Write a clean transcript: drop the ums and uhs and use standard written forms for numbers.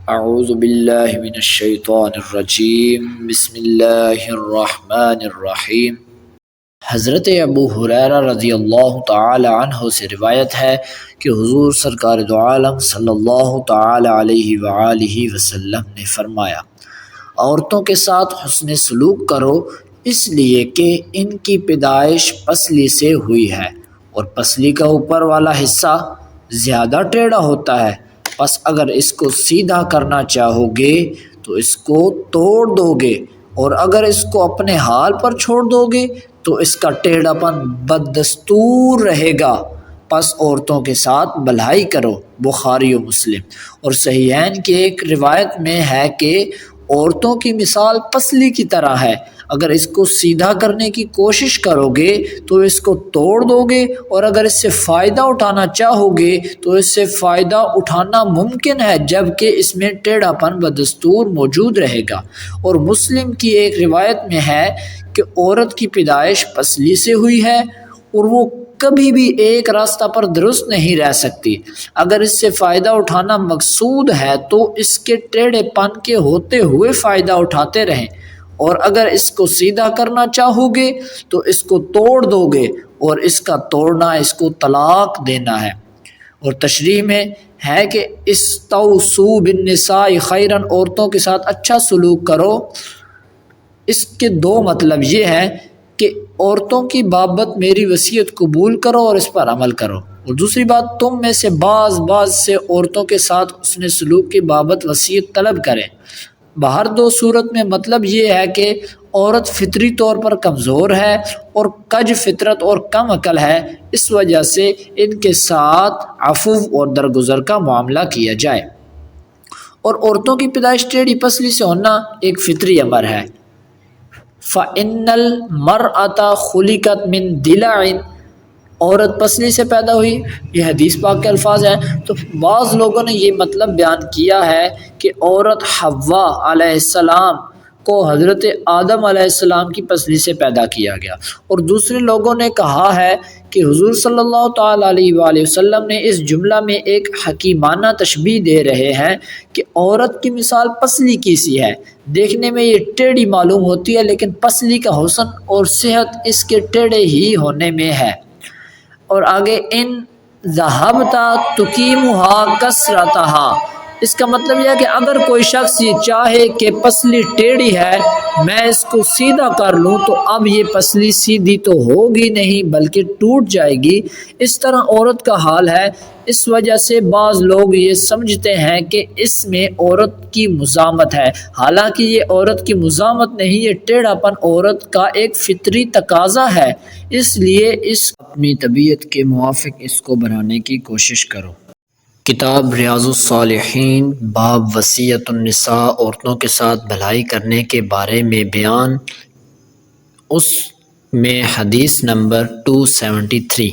اعوذ باللہ من الشیطان الرجیم بسم اللہ الرحمن الرحیم۔ حضرت ابو ہریرہ رضی اللہ تعالی عنہ سے روایت ہے کہ حضور سرکار دو عالم صلی اللہ تعالی علیہ وآلہ وسلم نے فرمایا، عورتوں کے ساتھ حسن سلوک کرو، اس لیے کہ ان کی پیدائش پسلی سے ہوئی ہے اور پسلی کا اوپر والا حصہ زیادہ ٹیڑھا ہوتا ہے، پس اگر اس کو سیدھا کرنا چاہو گے تو اس کو توڑ دو گے، اور اگر اس کو اپنے حال پر چھوڑ دو گے تو اس کا ٹیڑھا پن بددستور رہے گا۔ پس عورتوں کے ساتھ بھلائی کرو، بخاری و مسلم۔ اور صحیحین کی ایک روایت میں ہے کہ عورتوں کی مثال پسلی کی طرح ہے، اگر اس کو سیدھا کرنے کی کوشش کرو گے تو اس کو توڑ دو گے، اور اگر اس سے فائدہ اٹھانا چاہو گے تو اس سے فائدہ اٹھانا ممکن ہے جبکہ اس میں ٹیڑھا پن بدستور موجود رہے گا۔ اور مسلم کی ایک روایت میں ہے کہ عورت کی پیدائش پسلی سے ہوئی ہے اور وہ کبھی بھی ایک راستہ پر درست نہیں رہ سکتی، اگر اس سے فائدہ اٹھانا مقصود ہے تو اس کے ٹیڑھے پن کے ہوتے ہوئے فائدہ اٹھاتے رہیں، اور اگر اس کو سیدھا کرنا چاہو گے تو اس کو توڑ دو گے، اور اس کا توڑنا اس کو طلاق دینا ہے۔ اور تشریح میں ہے کہ استوصوا بالنساء خیرا، عورتوں کے ساتھ اچھا سلوک کرو۔ اس کے دو مطلب یہ ہیں کہ عورتوں کی بابت میری وصیت قبول کرو اور اس پر عمل کرو، اور دوسری بات تم میں سے بعض سے عورتوں کے ساتھ حسن سلوک کی بابت وصیت طلب کریں۔ باہر دو صورت میں مطلب یہ ہے کہ عورت فطری طور پر کمزور ہے اور کج فطرت اور کم عقل ہے، اس وجہ سے ان کے ساتھ عفو اور درگزر کا معاملہ کیا جائے۔ اور عورتوں کی پیدائش ٹیڑھی پسلی سے ہونا ایک فطری امر ہے۔ فَإِنَّ الْمَرْأَةَ خُلِقَتْ مِنْ ضِلْعٍ، عورت پسلی سے پیدا ہوئی، یہ حدیث پاک کے الفاظ ہیں۔ تو بعض لوگوں نے یہ مطلب بیان کیا ہے کہ عورت حوا علیہ السلام کو حضرت آدم علیہ السلام کی پسلی سے پیدا کیا گیا، اور دوسرے لوگوں نے کہا ہے کہ حضور صلی اللہ تعالی علیہ وآلہ وسلم نے اس جملہ میں ایک حکیمانہ تشبیہ دے رہے ہیں کہ عورت کی مثال پسلی کی سی ہے، دیکھنے میں یہ ٹیڑھی معلوم ہوتی ہے لیکن پسلی کا حسن اور صحت اس کے ٹیڑھے ہی ہونے میں ہے۔ اور آگے ان ذہبت تقیمھا کسرتھا، اس کا مطلب یہ ہے کہ اگر کوئی شخص یہ چاہے کہ پسلی ٹیڑھی ہے میں اس کو سیدھا کر لوں تو اب یہ پسلی سیدھی تو ہوگی نہیں بلکہ ٹوٹ جائے گی، اس طرح عورت کا حال ہے۔ اس وجہ سے بعض لوگ یہ سمجھتے ہیں کہ اس میں عورت کی مزاحمت ہے، حالانکہ یہ عورت کی مزاحمت نہیں، یہ ٹیڑھا پن عورت کا ایک فطری تقاضا ہے، اس لیے اپنی طبیعت کے موافق اس کو بنانے کی کوشش کرو۔ کتاب ریاض الصالحین، باب وصیت النساء، عورتوں کے ساتھ بھلائی کرنے کے بارے میں بیان، اس میں حدیث نمبر 273۔